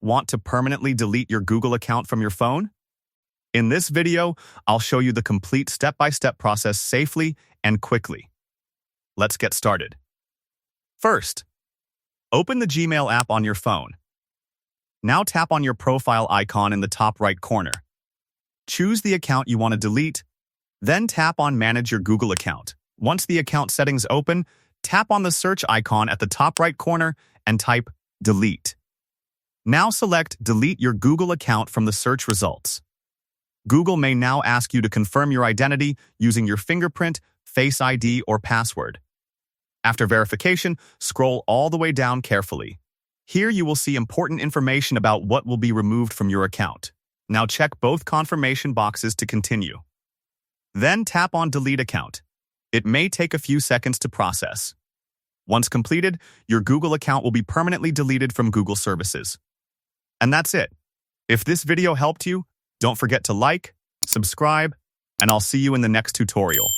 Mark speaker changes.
Speaker 1: Want to permanently delete your Google account from your phone? In this video, I'll show you the complete step-by-step process safely and quickly. Let's get started. First, open the Gmail app on your phone. Now tap on your profile icon in the top right corner. Choose the account you want to delete, then tap on Manage your Google account. Once the account settings open, tap on the search icon at the top right corner and type Delete. Now select Delete your Google account from the search results. Google may now ask you to confirm your identity using your fingerprint, Face ID, or password. After verification, scroll all the way down carefully. Here you will see important information about what will be removed from your account. Now check both confirmation boxes to continue. Then tap on Delete Account. It may take a few seconds to process. Once completed, your Google account will be permanently deleted from Google services. And that's it. If this video helped you, don't forget to like, subscribe, and I'll see you in the next tutorial.